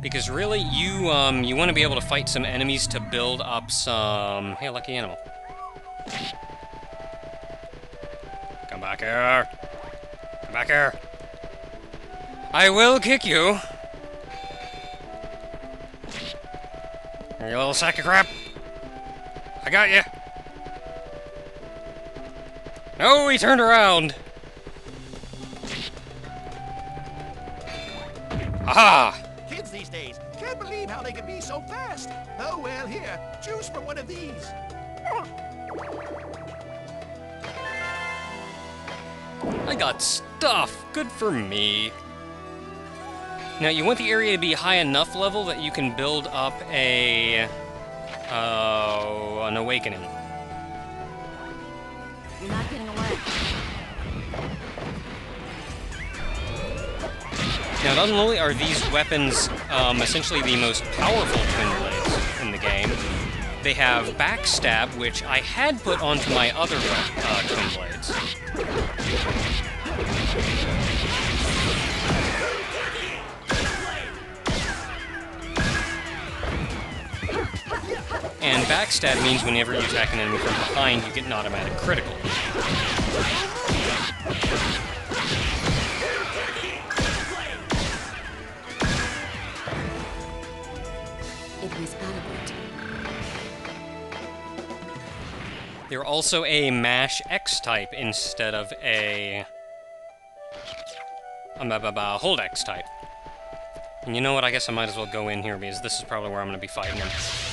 Because really, you want to be able to fight some enemies to build up some... Hey, lucky animal. Come back here. Come back here. I will kick you. You little sack of crap. I got you. No, he turned around. Aha! Kids these days can't believe how they can be so fast. Oh, well, here, choose from one of these. I got stuff. Good for me. Now, you want the area to be high enough level that you can build up an awakening. You're not getting away. Now, not only are these weapons essentially the most powerful twin blades in the game, they have backstab, which I had put onto my other twin blades. And backstab means whenever you attack an enemy from behind, you get an automatic critical. It was adequate. They're also a mash X type instead of a hold X type. And you know what? I guess I might as well go in here because this is probably where I'm going to be fighting them.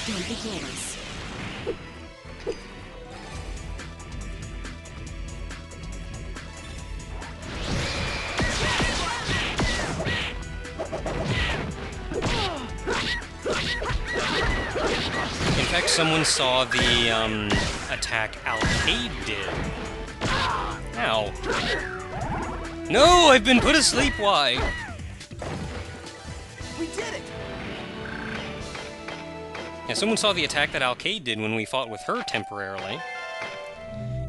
Don't be careless. In fact, someone saw the attack Alcade did. Ow. No, I've been put asleep. Why? We did it! Yeah, someone saw the attack that Alcade did when we fought with her temporarily,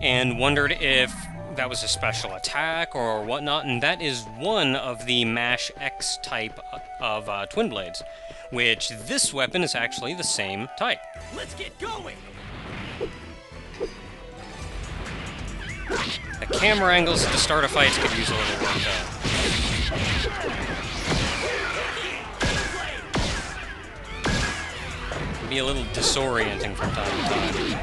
and wondered if that was a special attack or whatnot, and that is one of the MASH X type of Twin Blades, which this weapon is actually the same type. Let's get going! The camera angles at the start of fights could use a little work, though. It'd be a little disorienting from time to time.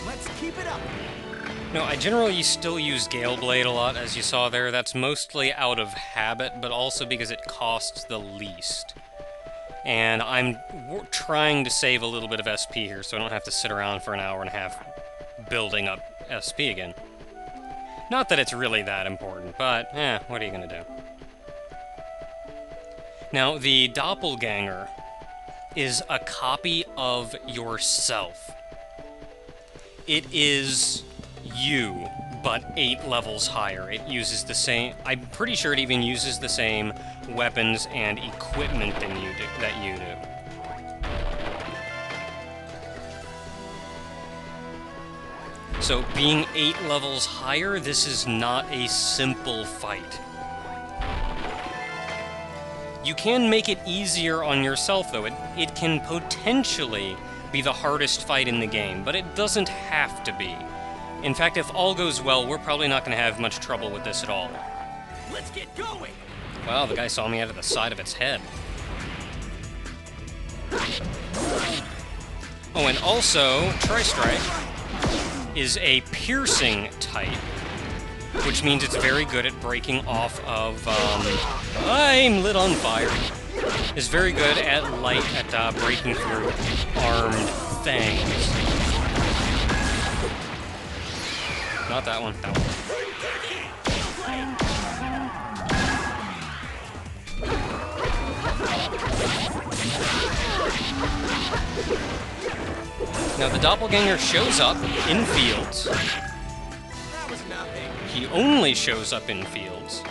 Let's keep it up! No, I generally still use Gale Blade a lot, as you saw there. That's mostly out of habit, but also because it costs the least. And I'm trying to save a little bit of SP here, so I don't have to sit around for an hour and a half building up SP again. Not that it's really that important, but, what are you gonna do? Now, the Doppelganger is a copy of yourself. It is you, but 8 levels higher. It uses the same... I'm pretty sure it even uses the same weapons and equipment that you do. So, being 8 levels higher, this is not a simple fight. You can make it easier on yourself, though. It can potentially be the hardest fight in the game, but it doesn't have to be. In fact, if all goes well, we're probably not going to have much trouble with this at all. Let's get going! Wow, the guy saw me out of the side of its head. Oh, and also, Tri-Strike is a piercing type, which means it's very good at breaking off of, I'm lit on fire. Is very good at breaking through armed things. Not that one, that one. Now the Doppelganger shows up in fields, He only shows up in fields.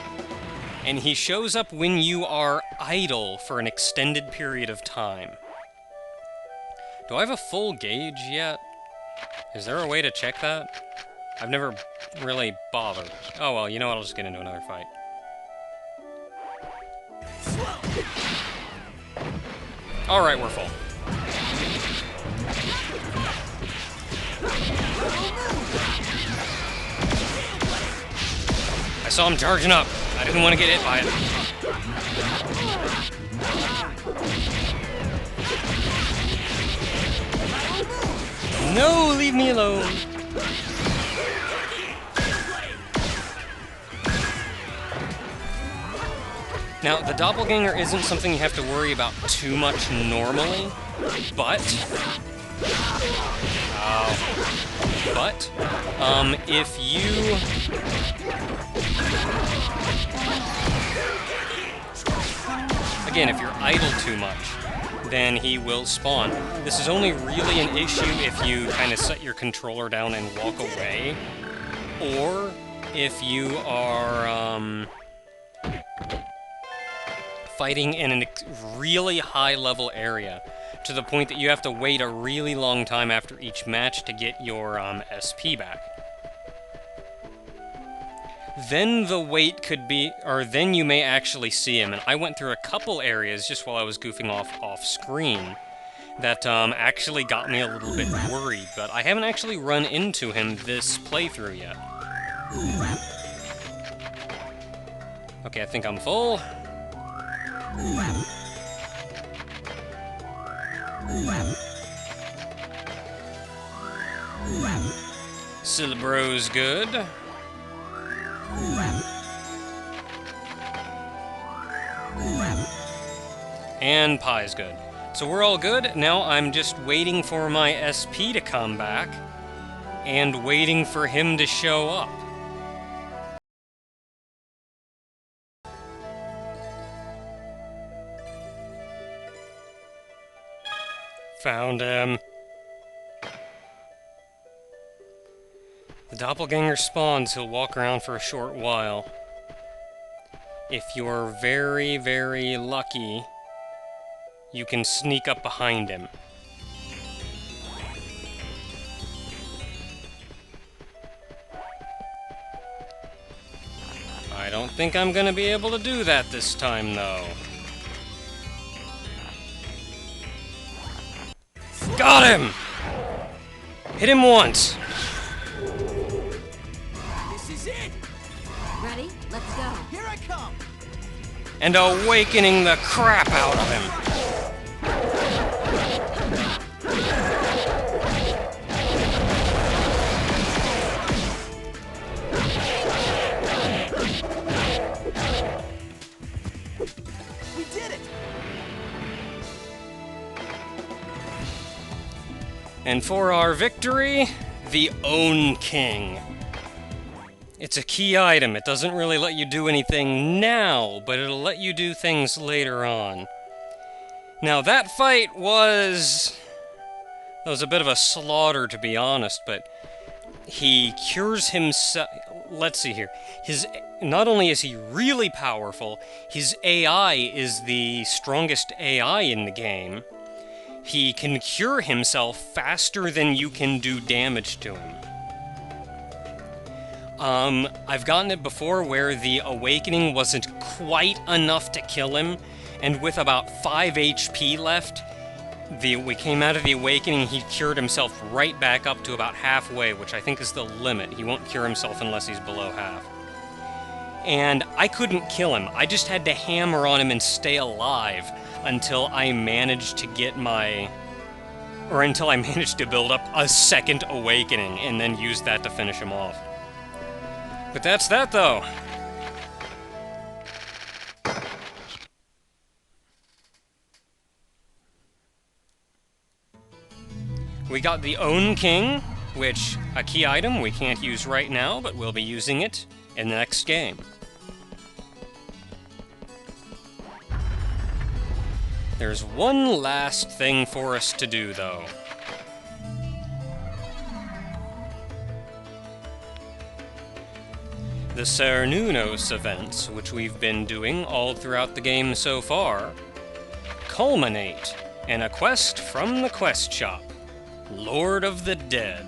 And he shows up when you are idle for an extended period of time. Do I have a full gauge yet? Is there a way to check that? I've never really bothered. Oh well, you know what, I'll just get into another fight. Alright, we're full. I saw him charging up. I didn't want to get hit by it. No, leave me alone. Now, the Doppelganger isn't something you have to worry about too much normally, but... if you... Again, if you're idle too much, then he will spawn. This is only really an issue if you kind of set your controller down and walk away, or if you are fighting in a really high-level area, to the point that you have to wait a really long time after each match to get your SP back. Then the wait could be, or then you may actually see him, and I went through a couple areas just while I was goofing off-screen that actually got me a little bit worried, but I haven't actually run into him this playthrough yet. Okay, I think I'm full. Silbro's good. And Pie's good. So we're all good. Now I'm just waiting for my SP to come back and waiting for him to show up. Found him. The Doppelganger spawns, he'll walk around for a short while. If you're very, very lucky, you can sneak up behind him. I don't think I'm gonna be able to do that this time, though. Got him! Hit him once! This is it! Ready? Let's go. Here I come! And awakening the crap out of him. We did it! And for our victory, the Own King. It's a key item. It doesn't really let you do anything now, but it'll let you do things later on. Now, that fight was a bit of a slaughter, to be honest, but he cures himself. Let's see here. Not only is he really powerful, his AI is the strongest AI in the game. He can cure himself faster than you can do damage to him. I've gotten it before where the awakening wasn't quite enough to kill him, and with about 5 HP left, we came out of the awakening, he cured himself right back up to about halfway, which I think is the limit. He won't cure himself unless he's below half. And I couldn't kill him. I just had to hammer on him and stay alive until I managed to get until I managed to build up a second awakening, and then use that to finish him off. But that's that, though. We got the Own King, which, a key item we can't use right now, but we'll be using it in the next game. There's one last thing for us to do, though. the Cernunnos events, which we've been doing all throughout the game so far, culminate in a quest from the quest shop, Lord of the Dead.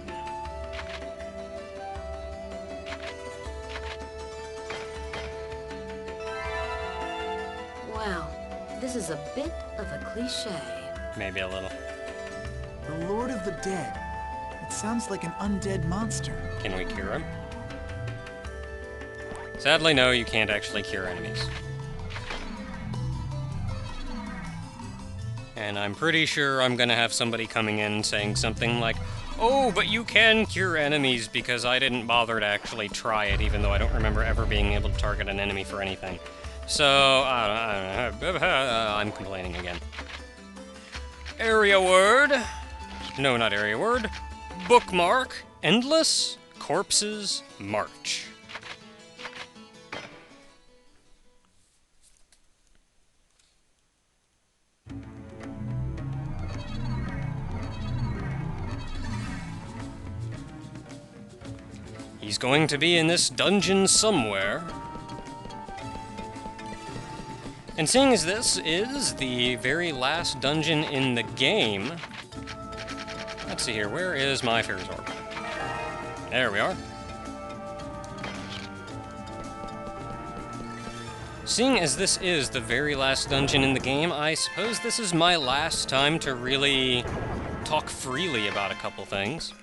Wow, this is a bit of a cliche. Maybe a little. The Lord of the Dead. It sounds like an undead monster. Can we cure him? Sadly, no, you can't actually cure enemies. And I'm pretty sure I'm gonna have somebody coming in saying something like, "Oh, but you can cure enemies," because I didn't bother to actually try it, even though I don't remember ever being able to target an enemy for anything. So, I'm complaining again. Area word. No, not area word. Bookmark. Endless Corpses March. He's going to be in this dungeon somewhere. And seeing as this is the very last dungeon in the game, let's see here, where is my Fairy's Orb? There we are. Seeing as this is the very last dungeon in the game, I suppose this is my last time to really talk freely about a couple things.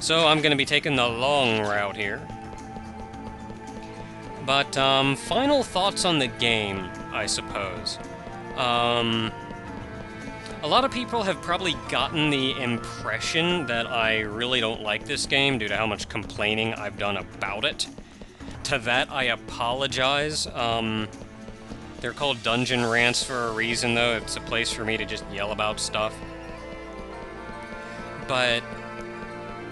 So I'm going to be taking the long route here. But, final thoughts on the game, I suppose. A lot of people have probably gotten the impression that I really don't like this game due to how much complaining I've done about it. To that, I apologize. They're called dungeon rants for a reason, though. It's a place for me to just yell about stuff. But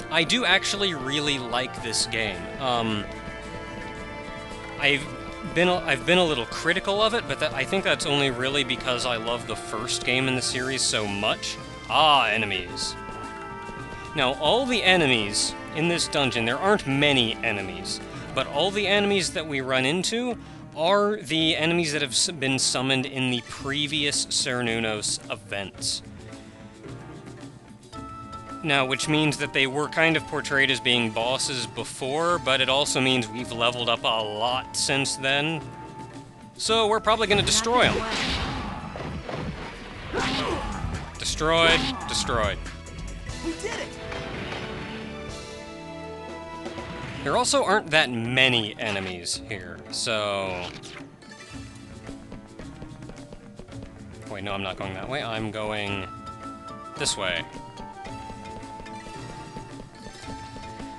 I do actually really like this game. I've been a little critical of it, but I think that's only really because I love the first game in the series so much. Ah, enemies. Now, all the enemies in this dungeon, there aren't many enemies, but all the enemies that we run into are the enemies that have been summoned in the previous Cernunnos events. Now, which means that they were kind of portrayed as being bosses before, but it also means we've leveled up a lot since then. So we're probably going to destroy them. Destroyed, destroyed. We did it! There also aren't that many enemies here, so... Wait, no, I'm not going that way. I'm going this way.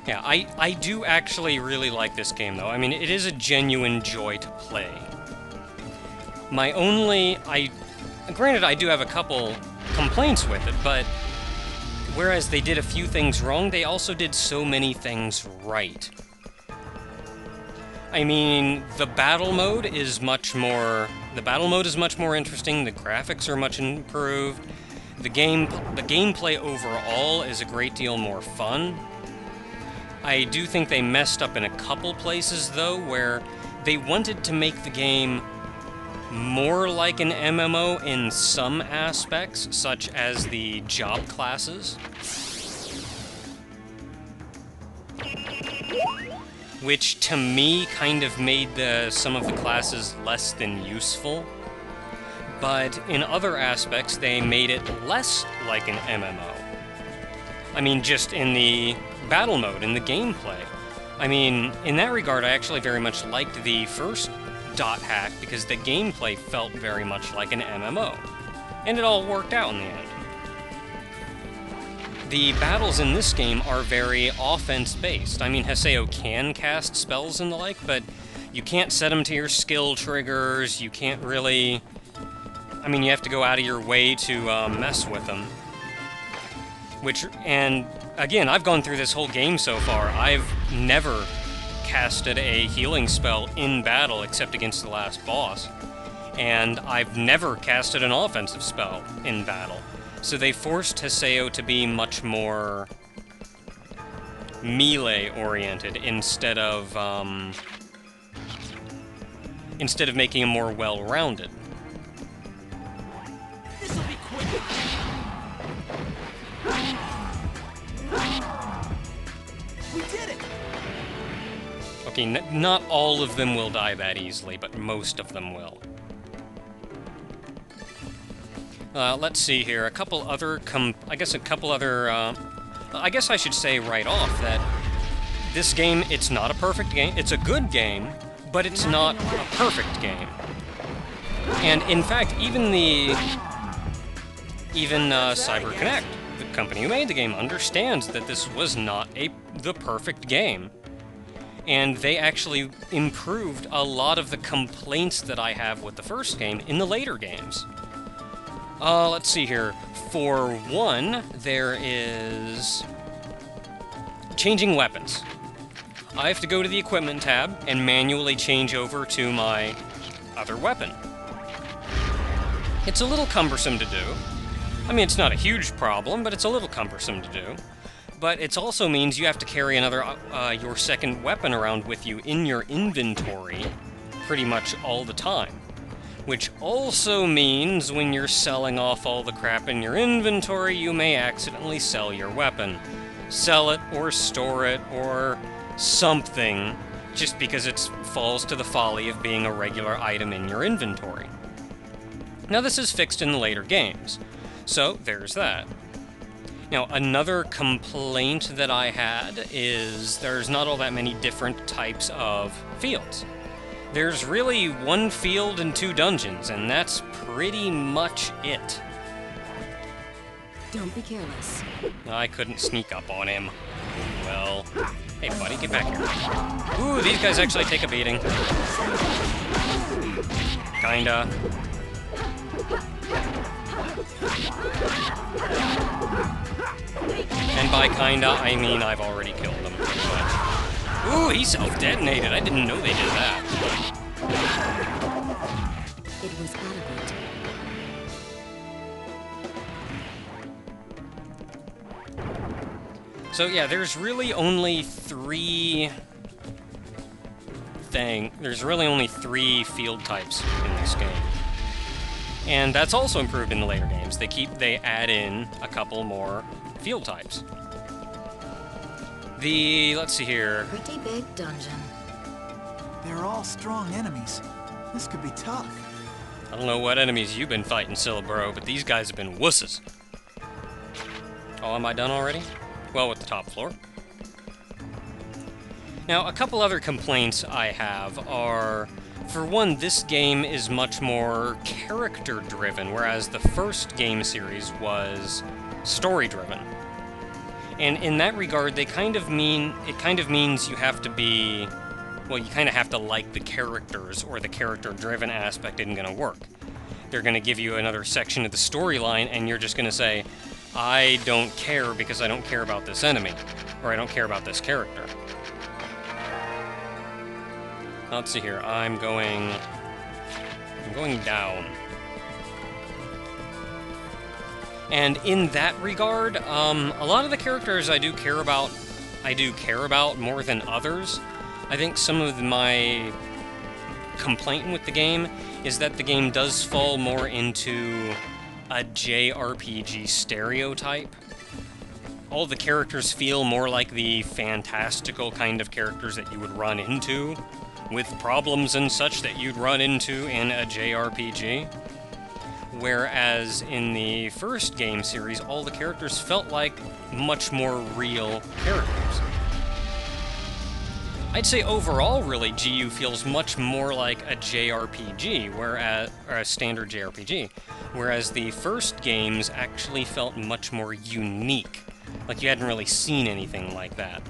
Yeah, I do actually really like this game, though. I mean, it is a genuine joy to play. My only... Granted, I do have a couple complaints with it, but whereas they did a few things wrong, they also did so many things right. I mean, the battle mode is much more interesting, the graphics are much improved, the gameplay overall is a great deal more fun. I do think they messed up in a couple places, though, where they wanted to make the game more like an MMO in some aspects, such as the job classes. Which, to me, kind of made some of the classes less than useful. But in other aspects, they made it less like an MMO. I mean, just in the battle mode, in the gameplay. I mean, in that regard, I actually very much liked the first dot hack because the gameplay felt very much like an MMO. And it all worked out in the end. The battles in this game are very offense-based. I mean, Haseo can cast spells and the like, but you can't set them to your skill triggers, you can't really... I mean, you have to go out of your way to mess with them. And again, I've gone through this whole game so far. I've never casted a healing spell in battle except against the last boss. And I've never casted an offensive spell in battle. So they forced Haseo to be much more melee-oriented instead of making him more well-rounded. This'll be quick. We did it! Okay, not all of them will die that easily, but most of them will. Let's see here. I guess I should say right off that this game, it's not a perfect game. It's a good game, but it's not a perfect game. And in fact, even CyberConnect, the company who made the game, understands that this was not the perfect game. And they actually improved a lot of the complaints that I have with the first game in the later games. Let's see here. For one, there is changing weapons. I have to go to the equipment tab and manually change over to my other weapon. It's a little cumbersome to do. I mean, it's not a huge problem, but it's a little cumbersome to do. But it also means you have to carry your second weapon around with you in your inventory pretty much all the time. Which also means when you're selling off all the crap in your inventory, you may accidentally sell your weapon. Sell it, or store it, or something, just because it falls to the folly of being a regular item in your inventory. Now this is fixed in the later games, so there's that. Now, another complaint that I had is there's not all that many different types of fields. There's really one field and 2 dungeons, and that's pretty much it. Don't be careless. I couldn't sneak up on him. Well, hey buddy, get back here. Ooh, these guys actually take a beating. Kinda. And by kinda, I mean I've already killed them, pretty much. Ooh, he self-detonated. I didn't know they did that. It was adequate. So yeah, there's really only 3 field types in this game. And that's also improved in the later games. They add in a couple more field types. Let's see here. Pretty big dungeon. They're all strong enemies. This could be tough. I don't know what enemies you've been fighting, Silabro, but these guys have been wusses. Oh, am I done already? Well, with the top floor. Now, a couple other complaints I have are, for one, this game is much more character-driven, whereas the first game series was story-driven. And in that regard, it kind of means you have to be, well, you kind of have to like the characters, or the character-driven aspect isn't going to work. They're going to give you another section of the storyline, and you're just going to say, I don't care because I don't care about this enemy, or I don't care about this character. Let's see here, I'm going down. And in that regard, a lot of the characters I do care about more than others. I think some of my complaint with the game is that the game does fall more into a JRPG stereotype. All the characters feel more like the fantastical kind of characters that you would run into, with problems and such that you'd run into in a JRPG. Whereas in the first game series, all the characters felt like much more real characters. I'd say overall, really, GU feels much more like a JRPG, or a standard JRPG, whereas the first games actually felt much more unique, like you hadn't really seen anything like that.